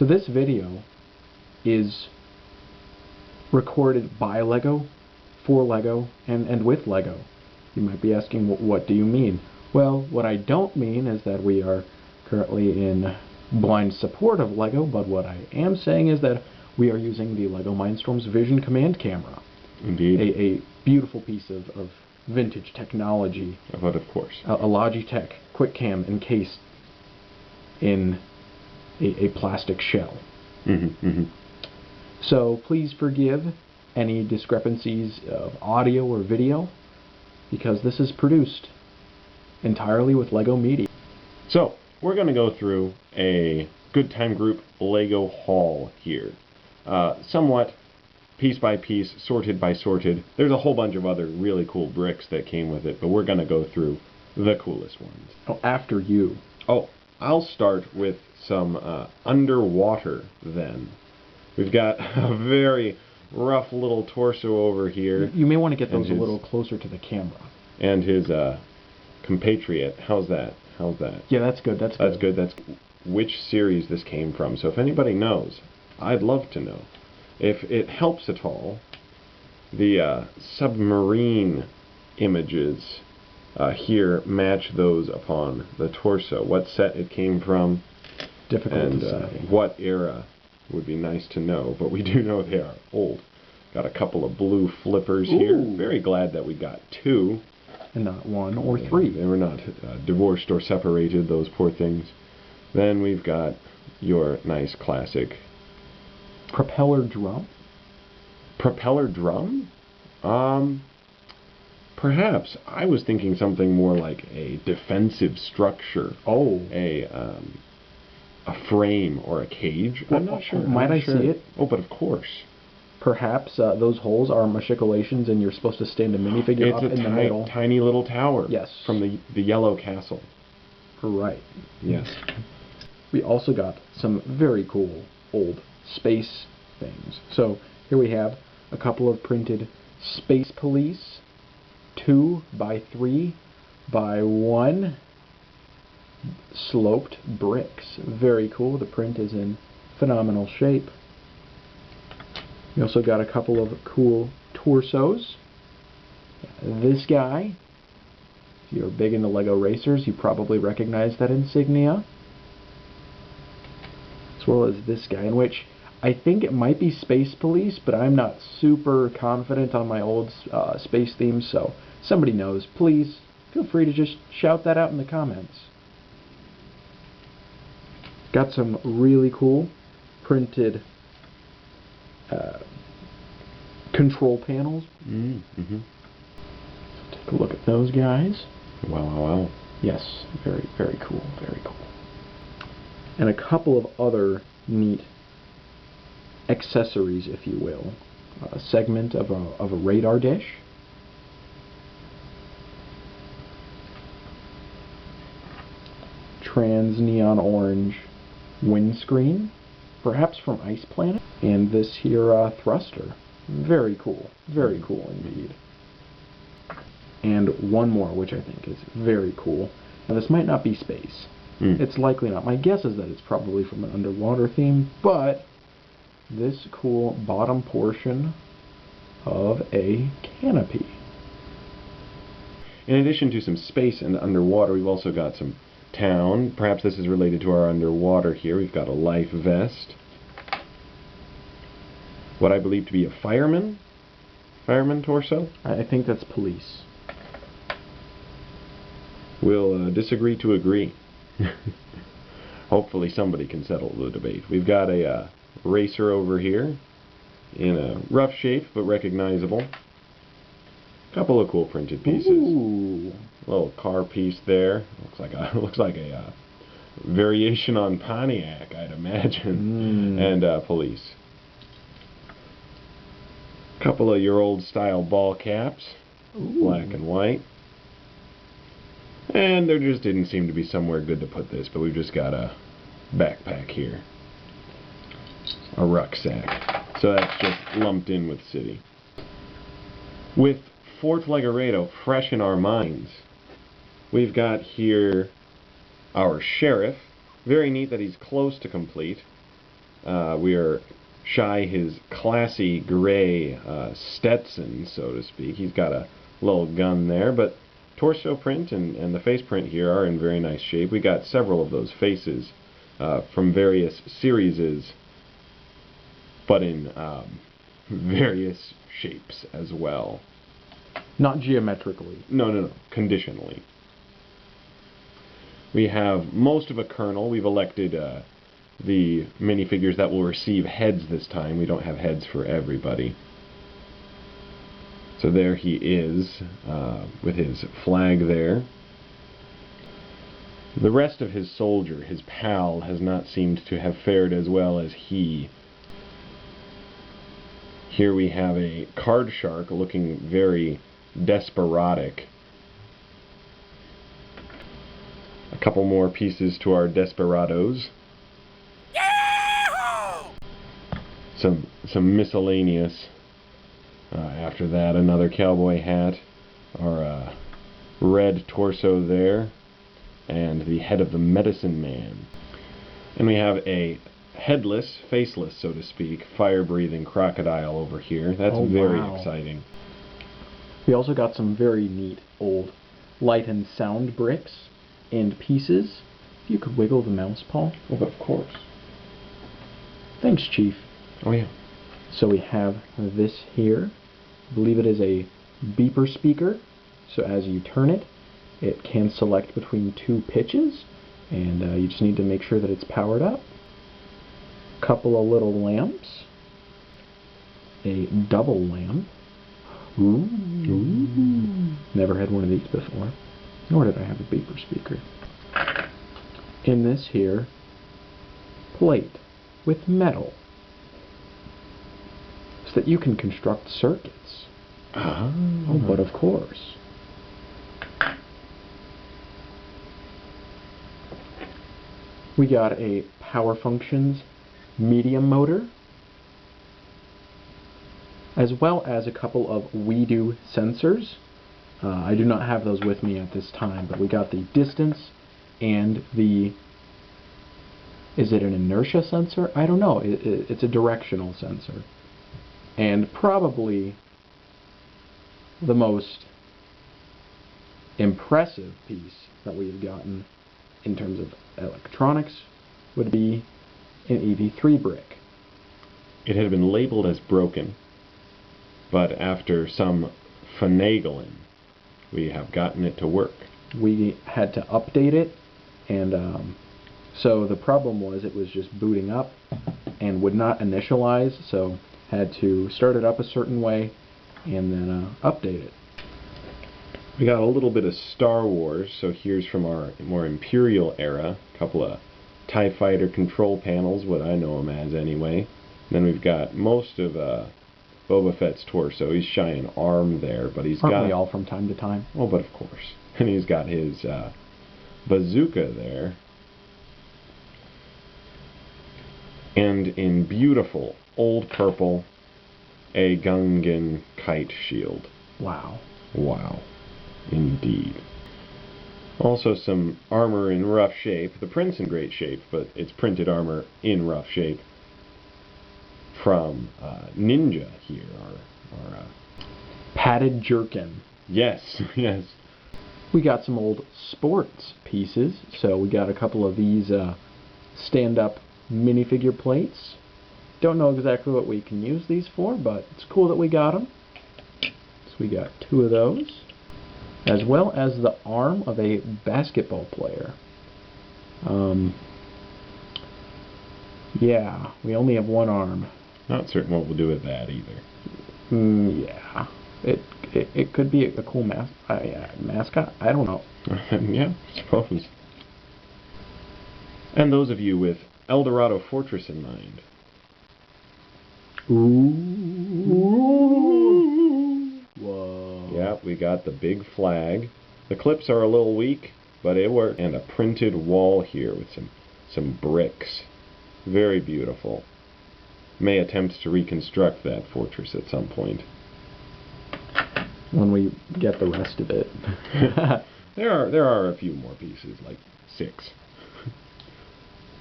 So this video is recorded by LEGO, for LEGO, and with LEGO. You might be asking, what do you mean? Well, what I don't mean is that we are currently in blind support of LEGO, but what I am saying is that we are using the LEGO Mindstorm's Vision Command Camera. Indeed. A beautiful piece of vintage technology. But of course. A Logitech QuickCam encased in a plastic shell. So please forgive any discrepancies of audio or video, because this is produced entirely with LEGO Media. So, we're going to go through a Good Time Group LEGO haul here. Somewhat piece by piece, sorted by sorted. There's a whole bunch of other really cool bricks that came with it, but we're going to go through the coolest ones. Oh, after you. Oh, I'll start with some underwater then. We've got a very rough little torso over here. You may want to get those a little closer to the camera. And his compatriot. How's that? How's that? Yeah, that's good. That's good. That's good. That's which series this came from. So if anybody knows, I'd love to know. If it helps at all, the submarine images here match those upon the torso. What set it came from, difficult to say. What era would be nice to know, but we do know they are old. Got a couple of blue flippers here. Very glad that we got two. And not one or three. They were not divorced or separated, those poor things. Then we've got your nice classic propeller drum. Propeller drum? Perhaps. I was thinking something more like a defensive structure. Oh. A frame or a cage. I'm not sure. Might I see it? Oh, but of course. Perhaps those holes are machicolations and you're supposed to stand a minifigure up in the middle. It's a tiny little tower. Yes. From the yellow castle. Right. Yes. We also got some very cool old space things. So here we have a couple of printed Space Police 2 by 3 by 1 sloped bricks. Very cool. The print is in phenomenal shape. We also got a couple of cool torsos. This guy, if you're big into LEGO racers, you probably recognize that insignia. As well as this guy, in which I think it might be Space Police, but I'm not super confident on my old space themes, so somebody knows. Please feel free to just shout that out in the comments. Got some really cool printed control panels. Take a look at those guys. Wow. Yes, very, very cool, very cool. And a couple of other neat accessories, if you will. A segment of a radar dish. Trans neon orange windscreen, perhaps from Ice Planet. And this here thruster. Very cool indeed. And one more, which I think is very cool. Now this might not be space. It's likely not. My guess is that it's probably from an underwater theme, but this cool bottom portion of a canopy. In addition to some space and underwater, we've also got some town. Perhaps this is related to our underwater here. We've got a life vest. What I believe to be a fireman torso. I think that's police. We'll disagree to agree. Hopefully somebody can settle the debate. We've got a racer over here in a rough shape but recognizable. Couple of cool printed pieces. Ooh. Little car piece there. Looks like a variation on Pontiac, I'd imagine. And police. Couple of your old style ball caps. Ooh. Black and white. And there just didn't seem to be somewhere good to put this, but we've just got a backpack here. A rucksack. So that's just lumped in with City. With Fort Legoredo fresh in our minds, we've got here our sheriff. Very neat that he's close to complete. We are shy his classy gray Stetson, so to speak. He's got a little gun there, but torso print and the face print here are in very nice shape. We got several of those faces from various series, but in various shapes as well. Not geometrically. No. Conditionally. We have most of a kernel. We've elected the minifigures that will receive heads this time. We don't have heads for everybody. So there he is, with his flag there. The rest of his soldier, his pal, has not seemed to have fared as well as he. Here we have a card shark looking very desperadic. A couple more pieces to our desperados. Some miscellaneous. After that, another cowboy hat, our red torso there, and the head of the medicine man. And we have a headless, faceless, so to speak, fire-breathing crocodile over here. That's very exciting. We also got some very neat old light and sound bricks and pieces. If you could wiggle the mouse, Paul. Oh, of course. Thanks, Chief. Oh, yeah. So we have this here. I believe it is a beeper speaker. So as you turn it, it can select between two pitches, and you just need to make sure that it's powered up. A couple of little lamps. A double lamp. Ooh. Never had one of these before. Nor did I have a beeper speaker. In this here, plate with metal, so that you can construct circuits. Oh, but of course. We got a Power Functions medium motor, as well as a couple of WeDo sensors. I do not have those with me at this time, but we got the distance and the... Is it an inertia sensor? I don't know. It's a directional sensor. And probably the most impressive piece that we've gotten in terms of electronics would be an EV3 brick. It had been labeled as broken, but after some finagling, we have gotten it to work. We had to update it, and so the problem was it was just booting up and would not initialize, so had to start it up a certain way and then update it. We got a little bit of Star Wars, so here's from our more Imperial era, a couple of TIE Fighter control panels, what I know them as anyway. Then we've got most of Boba Fett's torso. He's shy an arm there, but he's got... Aren't we all from time to time? Oh, but of course. And he's got his bazooka there. And in beautiful old purple, a Gungan kite shield. Wow. Wow. Indeed. Also some armor in rough shape. The print's in great shape, but it's printed armor in rough shape from Ninja here. Our padded jerkin. Yes, yes. We got some old sports pieces. So we got a couple of these stand-up minifigure plates. Don't know exactly what we can use these for, but it's cool that we got them. So we got two of those, as well as the arm of a basketball player. Yeah, we only have one arm. Not certain what we'll do with that either. Yeah, it could be a cool mascot. I don't know. Yeah, I suppose. And those of you with Eldorado Fortress in mind. Ooh. Whoa. Yeah, we got the big flag. The clips are a little weak, but it worked. And a printed wall here with some bricks. Very beautiful. May attempt to reconstruct that fortress at some point. When we get the rest of it. There are a few more pieces, like 6.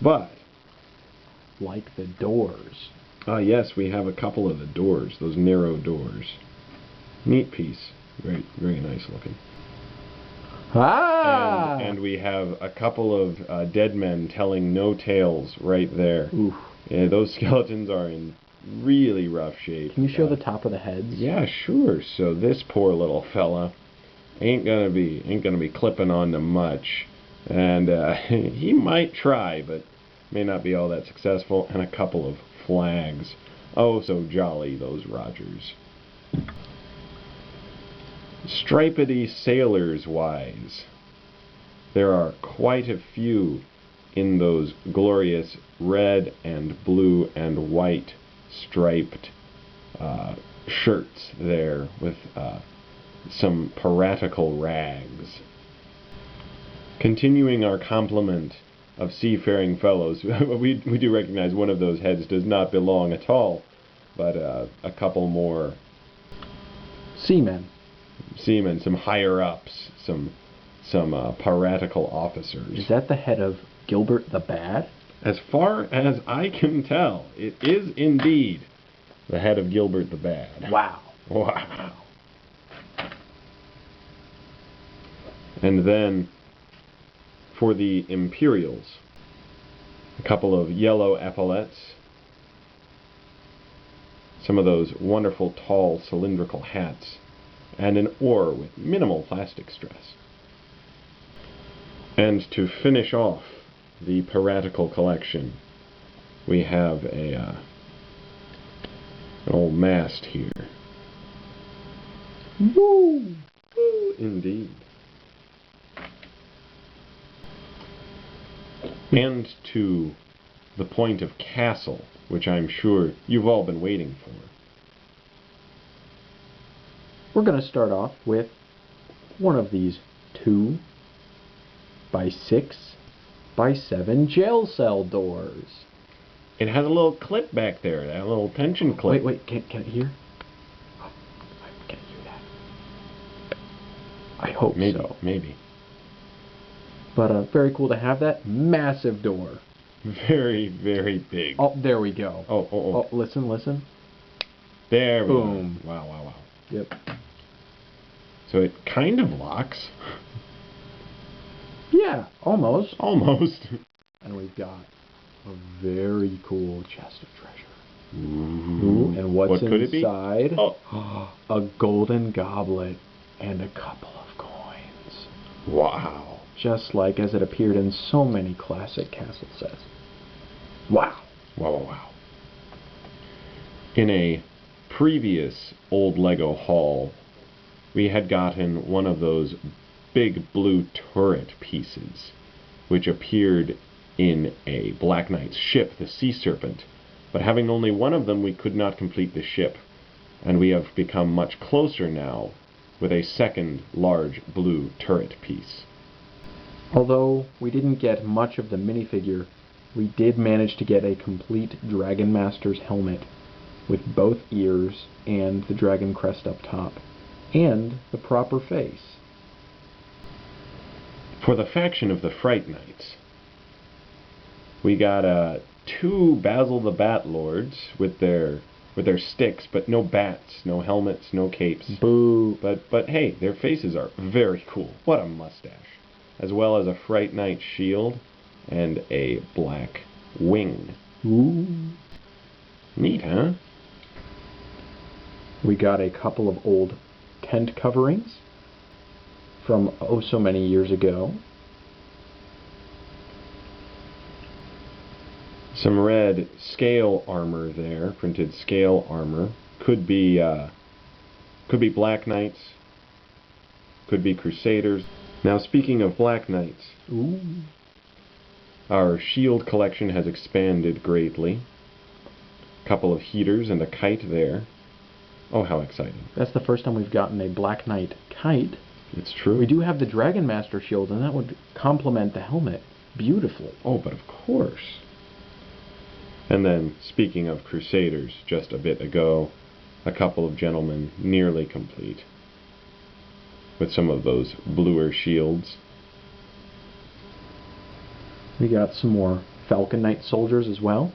But like the doors. Ah, yes, we have a couple of the doors, those narrow doors. Neat piece. Very, very nice looking. Ah! And we have a couple of dead men telling no tales right there. Oof. Yeah, those skeletons are in really rough shape. Can you show the top of the heads? Yeah, sure. So this poor little fella ain't gonna be clipping on to much, and he might try, but may not be all that successful. And a couple of flags. Oh, so jolly, those Rogers. Stripedy sailors wise, there are quite a few in those glorious red and blue and white striped shirts there with some piratical rags. Continuing our complement of seafaring fellows, we do recognize one of those heads does not belong at all, but a couple more Seamen, some higher ups, some piratical officers. is that the head of Gilbert the Bad? As far as I can tell, it is indeed the head of Gilbert the Bad. Wow. Wow. And then for the Imperials, a couple of yellow epaulets, some of those wonderful tall cylindrical hats, and an oar with minimal plastic stress. And to finish off the piratical collection, we have an old mast here. Woo! Woo, indeed. And to the point of castle, which I'm sure you've all been waiting for. We're going to start off with one of these 2 by 6 by 7 jail cell doors. It has a little clip back there, that little tension clip. Wait, can it hear? Oh, can it hear that? I hope so. Maybe. But very cool to have that massive door. Very, very big. Oh, there we go. Oh. Listen. There we Boom. go. Wow. Yep. So it kind of locks. Yeah, almost. Almost. And we've got a very cool chest of treasure. Ooh. And what's what could inside? It be? Oh. A golden goblet and a couple of coins. Wow. Just like as it appeared in so many classic castle sets. Wow. Wow. In a previous old Lego haul, we had gotten one of those big blue turret pieces, which appeared in a Black Knight's ship, the Sea Serpent. But having only one of them, we could not complete the ship, and we have become much closer now with a second large blue turret piece. Although we didn't get much of the minifigure, we did manage to get a complete Dragon Master's helmet with both ears and the dragon crest up top, and the proper face. For the faction of the Fright Knights, we got 2 Basil the Bat Lords with their sticks, but no bats, no helmets, no capes. Boo. But hey, their faces are very cool. What a mustache. As well as a Fright Knight shield and a black wing. Ooh. Neat, huh? We got a couple of old tent coverings from oh so many years ago. Some red scale armor there, printed scale armor. Could be Black Knights, could be Crusaders. Now, speaking of Black Knights, Ooh. our shield collection has expanded greatly. A couple of heaters and a kite there. Oh, how exciting. That's the first time we've gotten a Black Knight kite. It's true. We do have the Dragon Master shield, and that would complement the helmet beautifully. Oh, but of course. And then, speaking of Crusaders, just a bit ago, a couple of gentlemen nearly complete, with some of those bluer shields. We got some more Falcon Knight soldiers as well.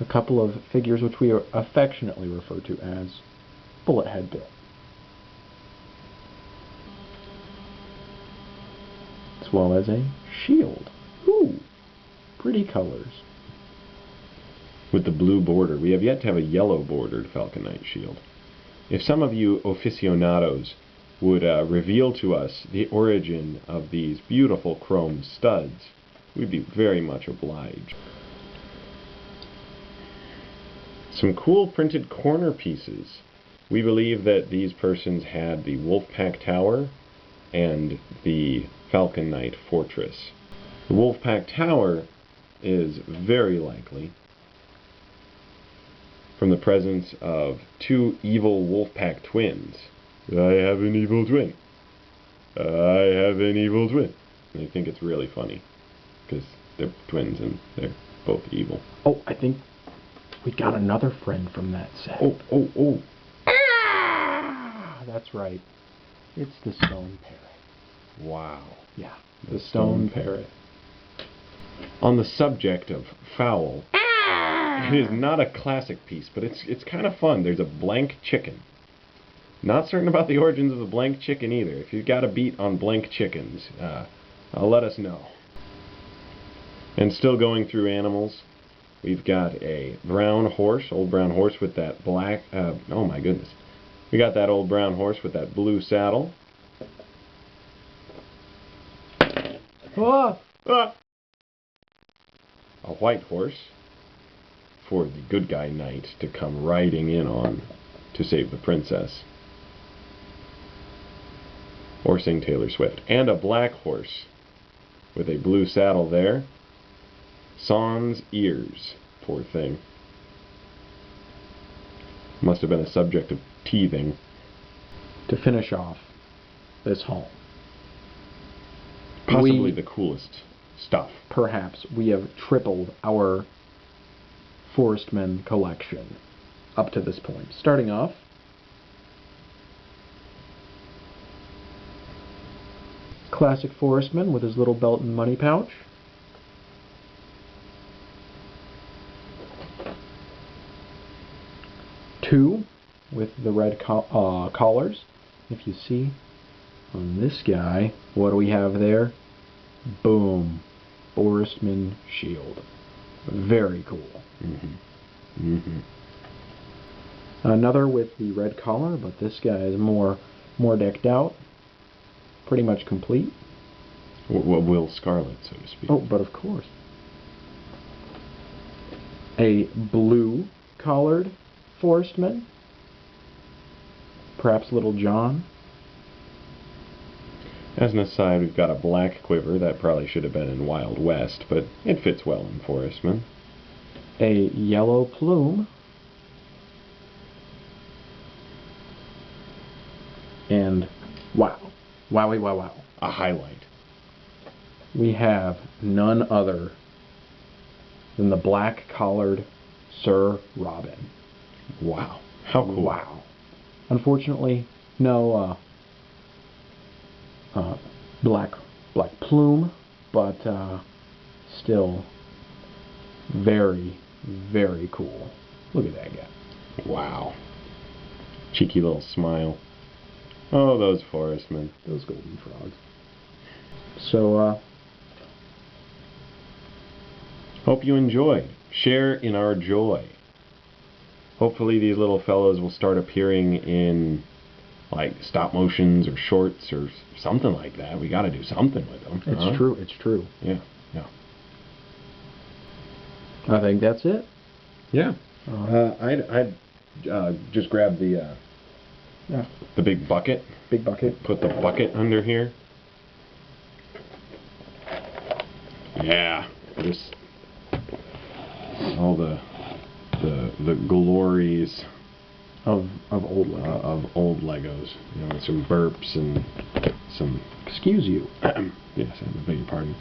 a couple of figures which we affectionately refer to as Bullethead Bill. As well as a shield. Ooh, pretty colors. With the blue border. We have yet to have a yellow bordered Falcon Knight shield. If some of you aficionados would reveal to us the origin of these beautiful chrome studs, we'd be very much obliged. Some cool printed corner pieces. We believe that these persons had the Wolfpack Tower and the Falcon Knight Fortress. The Wolfpack Tower is very likely from the presence of two evil Wolfpack twins. I have an evil twin. I have an evil twin. And I think it's really funny because they're twins and they're both evil. Oh, I think we got another friend from that set. Oh. Ah, that's right. It's the Stone Parrot. Wow. Yeah, the Stone Parrot. On the subject of fowl, it is not a classic piece, but it's kind of fun. There's a blank chicken. Not certain about the origins of the blank chicken either. If you've got a beat on blank chickens, let us know. And still going through animals, we've got a brown horse, old brown horse with that black, oh my goodness. We got that old brown horse with that blue saddle. Ah! Ah! A white horse for the good guy knight to come riding in on to save the princess. Or sing Taylor Swift. And a black horse with a blue saddle there. Sans ears, poor thing. Must have been a subject of teething. To finish off this haul, Possibly the coolest stuff. Perhaps we have tripled our Forestman collection up to this point. Starting off, classic Forestman with his little belt and money pouch. Two with the red collars. If you see on this guy, what do we have there? Boom. Forestman shield. Very cool. Another with the red collar, but this guy is more decked out. Pretty much complete. Will Scarlet, so to speak. Oh, but of course. A blue collared Forestman. Perhaps Little John. As an aside, we've got a black quiver that probably should have been in Wild West, but it fits well in Forestman. A yellow plume. And wow. Wowie wow wow. A highlight. We have none other than the black collared Sir Robin. Wow. How cool. Wow. Unfortunately, no black plume, but still very, very cool. Look at that guy. Wow. Cheeky little smile. Oh, those Forestmen. Those golden frogs. So, hope you enjoyed. Share in our joy. Hopefully these little fellows will start appearing in like stop motions or shorts or something like that. We got to do something with them. It's true. It's true. Yeah. I think that's it. Yeah. I'd just grab the big bucket. Big bucket. Put the bucket under here. Yeah. Just all the glories of old Legos. Of old Legos. You know, some burps and some. Excuse you. Yes, I beg your pardon.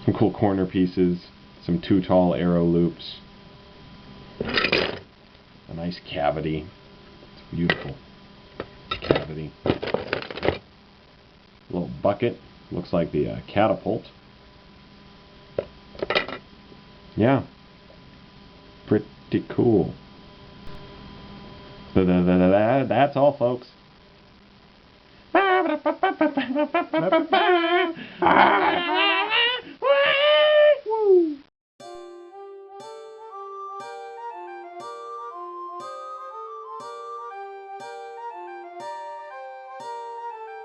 Some cool corner pieces. Some too tall arrow loops. A nice cavity. It's beautiful. Cavity. A little bucket. Looks like the catapult. Yeah. pretty cool. So that's all, folks.